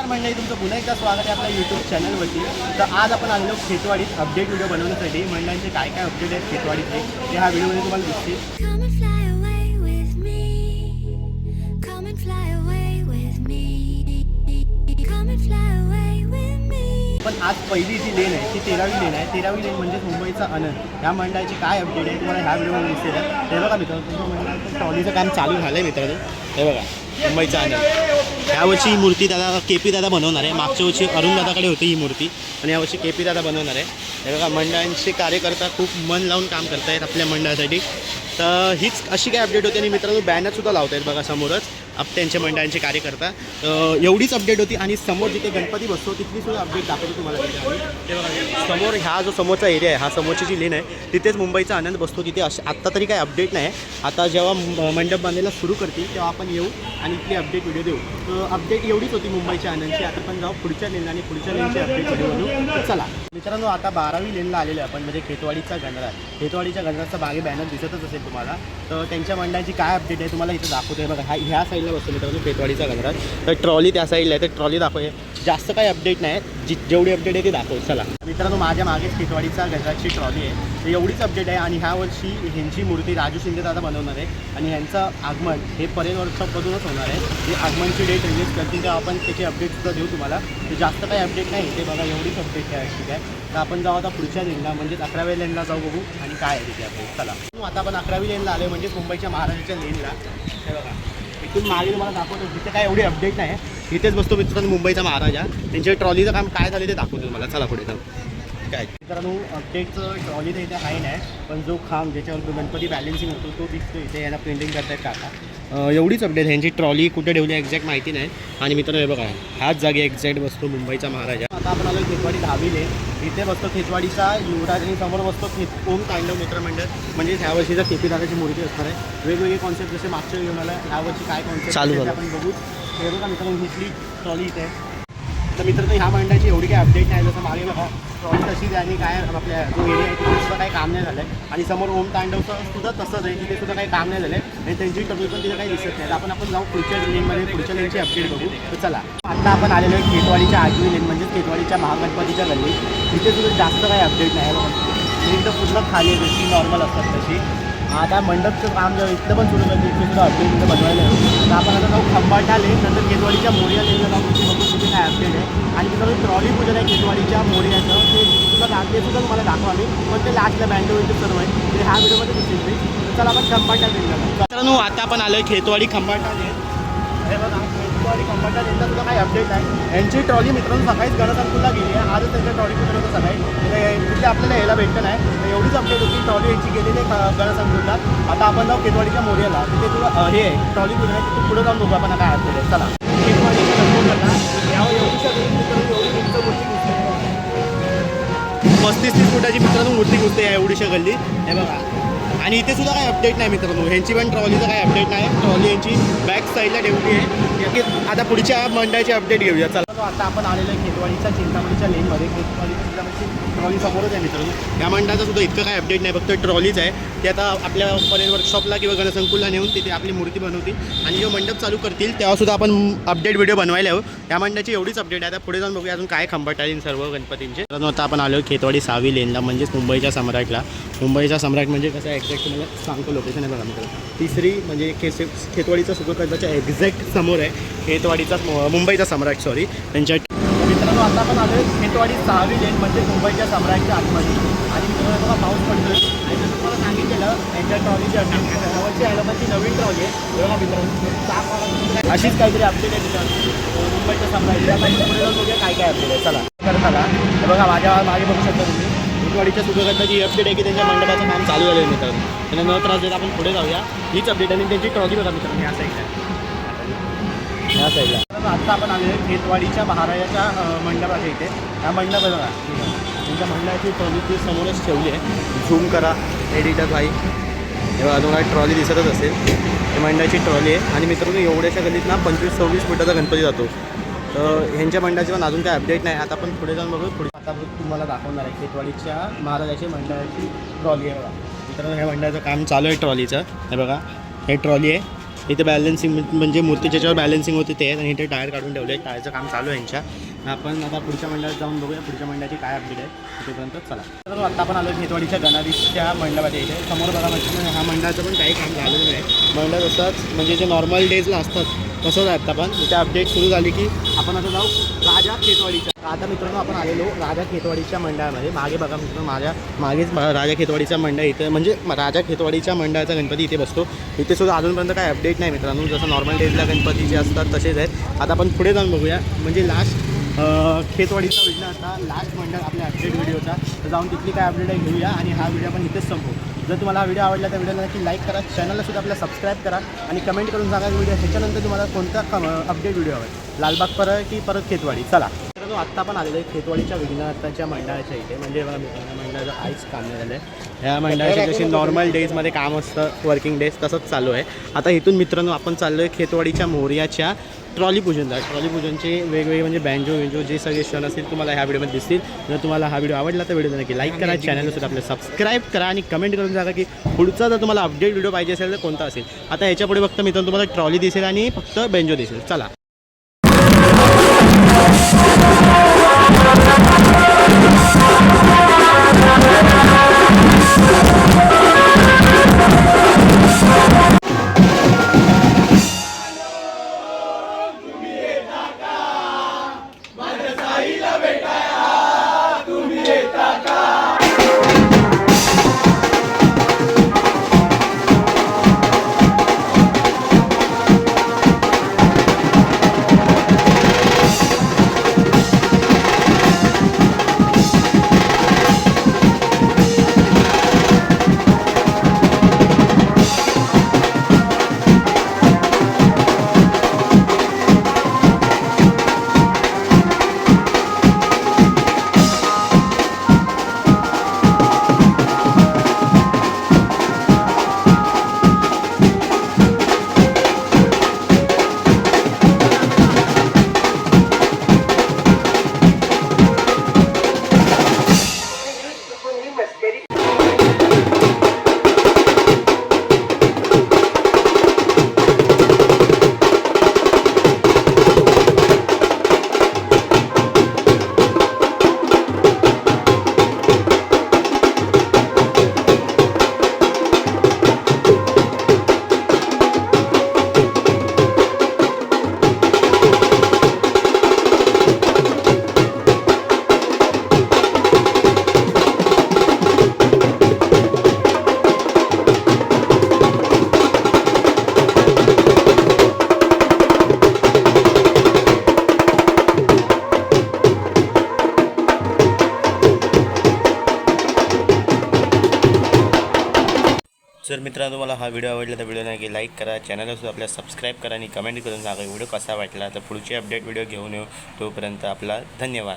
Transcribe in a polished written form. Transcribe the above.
मंडळी, तुमचं पुन्हा एकदा स्वागत आहे आपल्या यूट्यूब चॅनलवरती. तर आज आपण आलेलो खेतवाडीत अपडेट व्हिडिओ बनवण्यासाठी. मंडळांचे काय काय अपडेट आहेत खेतवाडीतले ते ह्या व्हिडिओमध्ये तुम्हाला दिसतील. पण आज पहिली जी लेन आहे ती 13वी लेन आहे. 13वी लेन म्हणजे मुंबईचा आनंद. या मंडळाची काय अपडेट आहे तुम्हाला ह्या व्हिडिओमध्ये दिसते. हे बघा मित्रांनो, तुमच्या मंडळाचं ट्रॉलीचं काम चालू झालं आहे मित्रांनो. हे बघा मुंबईचा आनंद. यावर्षी ही मूर्ती दादा KP दादा बनवणार आहे. मागच्या वर्षी अरुण दादाकडे होती ही मूर्ती आणि यावर्षी KP दादा बनवणार आहे. हे बघा मंडळांचे कार्यकर्ता खूप मन लावून काम करत आहेत आपल्या मंडळासाठी. तर हीच अशी काय अपडेट होती. आणि मित्रांनो बॅनरसुद्धा लावत आहेत बघा समोरच त्यांच्या मंडळांचे कार्यकर्ता. एवढीच अपडेट होती. आणि समोर जिथे गणपती बसतो तिथली सुद्धा अपडेट दाखवतो तुम्हाला. ते बघा समोर हा जो समोरचा एरिया आहे, हा समोरची जी लेन आहे तिथेच मुंबईचा आनंद बसतो. तिथे आत्ता तरी काही अपडेट नाही. आता जेव्हा मंडप बांधायला सुरू करतील तेव्हा आपण येऊ आणि इथली अपडेट व्हिडिओ देऊ. तर अपडेट एवढीच होती मुंबईच्या आनंदची. आता पण जाऊ पुढच्या लेनला आणि पुढच्या लेनची अपडेट व्हिडिओ बनवू. तर चला मित्रांनो, आता 12वी लेनला आलेलो आहे आपण, म्हणजे खेतवाडीचा गणराज. खेतवाडीच्या गणराजचा मागे बॅनर दिसतच असेल तुम्हाला. तर त्यांच्या मंडळाची काय अपडेट आहे तुम्हाला इथं दाखवतो. आहे बघा ह्या साईडला बसतो मित्रांनो खेतवाडीचा गणराज. तर ट्रॉली त्या साईडला आहे, तर ट्रॉली दाखवते. जास्त काही अपडेट नाही, जेवढी अपडेट आहे ती दाखवतो. चला मित्रांनो, माझ्या मागेच खेतवाडीचा गणराजची ट्रॉली आहे. तर एवढीच अपडेट आहे. आणि ह्या वर्षी ह्यांची मूर्ती राजू शिंदे दादा बनवणार आहे. आणि ह्यांचं आगमन हे परेड वर्कशॉपमधूनच होणार आहे. ते आगमनची डेट रिलीज करतील तेव्हा आपण त्याची अपडेटसुद्धा देऊ तुम्हाला. तर जास्त काही अपडेट नाही ते बघा, एवढीच अपडेट आहे. ठीक आहे, तर आपण जाऊ आता पुढच्या लेनला, म्हणजेच 11व्या लेनला जाऊ, बघू आणि काय आहे तिथे अपडेट. चला आता आपण 11वी लेनला आलो, म्हणजेच मुंबईच्या महाराजाच्या लेनला. हे बघा इथून मागे तुम्हाला दाखवतो. तिथे काय एवढी अपडेट नाही. इथेच बसतो मित्रांनो मुंबईचा महाराजा. त्यांच्या ट्रॉलीचं काम काय झालं ते दाखवतो तुम्हाला. चला पुढे जाऊ. काय मित्रांनो, अपडेटचं ट्रॉली तर इथे आहे नाही, पण जो खांब ज्याच्यावर गणपती बॅलेन्सिंग होतो तो दिसतो इथे. याला प्रिंटिंग करतायत काका. एवढीच अपडेट. ह्यांची ट्रॉली कुठे ठेवली एक्झॅक्ट माहिती नाही. आणि मित्रांनो हे बघा ह्याच जागी एक्झॅक्ट बसतो मुंबईचा महाराजा. आता आपण आलो खेतवाडी 10वी लेन. इथे बसतो खेतवाडीचा युवराज आणि समोर बसतो ओम तांडव मित्रमंडळ. म्हणजे ह्या वर्षीचा KP दादाची मूर्ती असणार आहे. वेगवेगळे कॉन्सेप्ट जसे मागच्या घेऊन आला, ह्यावर्षी काय कॉन्सेप्ट चालू झालं आपण बघू. हे बघा मित्रांनो, इथली ट्रॉली इथे आहे. तर मित्रांनो ह्या मंडळाची एवढी काही अपडेट नाही. जसं मागे बघा ट्रॉली तशीच आहे आणि काय आपल्या जो एरिया आहे तिथे सुद्धा काही काम नाही झालं आहे. आणि समोर ओम तांडवचं सुद्धा तसंच आहे, तिथे सुद्धा काही काम नाही झालं आहे. आणि त्यांची ट्रॉली पण तिथे काही दिसत नाही. आपण जाऊ पुढच्या लेनमध्ये, पुढच्या लेनची अपडेट बघू. तर चला आता आपण आलेलो आहे खेतवाडीच्या 8वी लेन, म्हणजे खेतवाडीच्या महागणपतीच्या गल्ली. तिथे सुद्धा जास्त काही अपडेट नाही. बघा एकदम पूर्ण खाली आहे, जशी नॉर्मल असतात तशी. आता मंडपचं काम जेव्हा इथलं पण सुरू करते इथे सुद्धा अपडेट इथं बनवायला आहे. तर आपण आता जाऊ खंबाटा लेन, नंतर खेतवाडीच्या मोरिया लेनला जाऊ. तिथे बघू तिथे काय अपडेट आहे. आणि तिथं ट्रॉली पूजन आहे खेतवाडीच्या मोरियाचं, ते सुद्धा तुम्हाला दाखवा आम्ही. पण ते लास्टला बँडोचं सर्व आहे, ते ह्या व्हिडिओमध्ये दिसेल मी. तर चला आपण खंबाटा लेनला जाऊ. मित्रांनो आता आपण आलो आहे खेतवाडी खंबाटा लेन. हे बघा खेतवाडी खंबाटा लेनला सुद्धा काही अपडेट आहे. यांची ट्रॉली मित्रांनो सकाळीच गणसंकुलला गेली आहे. आजच त्यांच्या ट्रॉली पूजन होतं सकाळी. तिथे आपल्याला यायला भेटलं नाही. तर एवढीच अपडेट होती. ट्रॉली यांची गेलेली आहे गणसंकुलला. आता आपण जाऊ खेतवाडीच्या मोरियाला. तिथे तुला हे आहे ट्रॉली पूजन आहे. तिथे पुढे जाऊन बघू आपण काय अपडेट आहे. चला खेतवाडीच्या गणसंकुलला यावर एवढी सगळी मूर्ती घुसते. 35-30 फुटाची मित्रांनो मूर्ती घुसते या एवढीशा गल्ली. हे बघा. आणि इथे सुद्धा काही अपडेट नाही मित्रांनो. ह्यांची पण ट्रॉलीचं काही अपडेट नाही. ट्रॉली यांची बॅक साईडला ठेवली आहे. आता पुढच्या मंडळाची अपडेट घेऊया. चला आता आपण आलेलो आहे खेतवाडीच्या चिंतामणीच्या लेनमध्ये. खेतवाडीच्या चिंतामणीची ट्रॉली समोरच आहे मित्रांनो. या मंडळाचं सुद्धा इतकं काही अपडेट नाही, फक्त ट्रॉलीच आहे. ते आता आपल्या परेड वर्कशॉपला किंवा गणसंकुलला नेऊन तिथे आपली मूर्ती बनवतील. आणि जेव्हा मंडप चालू करतील तेव्हासुद्धा आपण अपडेट व्हिडिओ बनवायला हवं. या मंडळाची एवढीच अपडेट आहे. आता पुढे जाऊन बघूया अजून काय खंबाट आहे सर्व गणपतींचे. तर आता आपण आलो खेतवाडी 6वी लेनला, म्हणजेच मुंबईच्या सम्राटला. मुंबईचा सम्राट म्हणजे कसं एक्झॅक्ट तुम्हाला सांगतो लोकेशन आहे बघा मित्रांनो. तिसरी म्हणजे खेतवाडीचा सुखकर्ताच्या एक्झॅक्ट समोर आहे खेतवाडीचा मुंबईचा सम्राट सॉरी त्यांच्या. मित्रांनो आता आपण आलो खेतवाडी 6वी लेन, म्हणजे मुंबईच्या सम्राटच्या आतमध्ये. आणि मित्रांनो बघा पाऊस पडतो आहे. आणि जसं तुम्हाला सांगितलेलं यांच्या ट्रॉलीची जवळची ॲलोबाची नवीन ट्रॉली आहे. बघा मित्रांनो अशीच काहीतरी अपडेट आहे मित्रांनो मुंबईच्या सम्राटच्या. पुढे जाऊन बघूया काय काय अपडेट आहे. चला करताना हे बघा माझ्या मागे बघू शकता तुम्ही. खेतवाडीच्या सुखकर्ताची अपडेट आहे की त्यांच्या मंडपाचं काम चालू झालं आहे मित्रांनो. त्यांना न त्रास देत आपण पुढे जाऊया. हीच अपडेट आणि त्यांची ट्रॉली बघा मित्रांनो या साईडला, ह्या साईडला. आता आपण आलेलो आहे खेतवाडीच्या महाराजाच्या मंडपाच्या इथे. हा मंडप बघा त्यांच्या मंडळाची ट्रॉली ती समोरच ठेवली आहे. झूम करा एडिटर भाई. हे बघा तुम्हाला ट्रॉली दिसतच असेल. ही मंडळाची ट्रॉली आहे. आणि मित्रांनो एवढ्याशा गल्लीत ना 25-26 फुटाचा गणपती जातो. तर ह्यांच्या मंडळाची पण अजून काय अपडेट नाही. आता आपण पुढे जाऊन बघू. पुढे आता तुम्हाला दाखवणार आहे खेतवाडीच्या महाराजाच्या मंडळाची ट्रॉली आहे बघा मित्रांनो. ह्या मंडळाचं काम चालू आहे ट्रॉलीचं. हे बघा हे ट्रॉली आहे. इथे बॅलन्सिंग म्हणजे मूर्ती ज्याच्यावर बॅलन्सिंग होते ते आहेत आणि इथे टायर काढून ठेवले आहे. टायरचं काम चालू आहे यांच्या. आपण आता पुढच्या मंडळात जाऊन बघूया पुढच्या मंडळाची काय अपडेट आहे तोपर्यंत चला. तर आता आपण आलो खेतवाडीच्या गणाधीशच्या मंडळामध्ये. इथे समोर बघा म्हणजे ह्या मंडळाचं पण काही काम झालेलं नाही. मंडळ असंच म्हणजे जे नॉर्मल डेजला असतात तसंच आहे. आता पण इथे अपडेट सुरू झाली की आपण आता जाऊ राजा खेतवाडीच्या. आता मित्रांनो आपण आलेलो राजा खेतवाडीच्या मंडळामध्ये. मागे बघा मित्रांनो माझ्या मागेच राजा खेतवाडीचा मंडळ इथे म्हणजे राजा खेतवाडीच्या मंडळाचा गणपती इथे बसतो. इथे सुद्धा अजूनपर्यंत काय अपडेट नाही मित्रांनो. जसं नॉर्मल डेजला गणपती जे असतात तसेच आहेत. आता आपण पुढे जाऊन बघूया म्हणजे लास्ट खेतवाडीचा व्हिडिओ आता लास्ट मंडळ आपल्या अपडेट व्हिडिओचा. तर जाऊन तिथली काय अपडेट आहे घेऊया आणि हा व्हिडिओ आपण इथेच संपू. जर तुम्हाला हा व्हिडिओ आवडला तर व्हिडिओला नक्की लाईक करा. चॅनलला सुद्धा आपल्या सबस्क्राईब करा आणि कमेंट करून सांगा व्हिडिओ ह्याच्यानंतर तुम्हाला कोणता अपडेट व्हिडिओ हवा लालबाग परत की परत खेतवाडी. चला तर आत्ता पण आलेलं आहे खेतवाडीच्या विघ्नहर्त्याच्या मंडळाच्या इथे. म्हणजे बघा मंडळाचं काहीच काम नाही झालं आहे. ह्या मंडळाच्या जशी नॉर्मल डेजमध्ये काम असतं वर्किंग डेज तसंच चालू आहे. आता इथून मित्रांनो आपण चाललो आहे खेतवाडीच्या मोर्याच्या ट्रॉली पूजनला. ट्रॉली पूजनचे वेगवेगळे म्हणजे बँजो जे सगळे क्षण असतील तुम्हाला ह्या व्हिडिओमध्ये दिसतील. जर तुम्हाला हा व्हिडिओ आवडला तर व्हिडिओ नक्की लाईक करा. चॅनलला सुद्धा आपलं सबस्क्राईब करा आणि कमेंट करून सांगा की पुढचा जर तुम्हाला अपडेट व्हिडिओ पाहिजे असेल तर कोणता असेल. आता ह्याच्यापुढे फक्त मित्रांनो तुम्हाला ट्रॉली दिसेल आणि फक्त बँजो दिसेल. चला जर मित्रांनो तुम्हाला हा व्हिडिओ आवडला तर व्हिडिओ नक्की लाईक करा. चॅनलला सुद्धा आपल्याला सबस्क्राईब करा आणि कमेंट करून सांगा व्हिडिओ कसा वाटला. तर पुढचे अपडेट व्हिडिओ घेऊन येऊ. तोपर्यंत आपला धन्यवाद.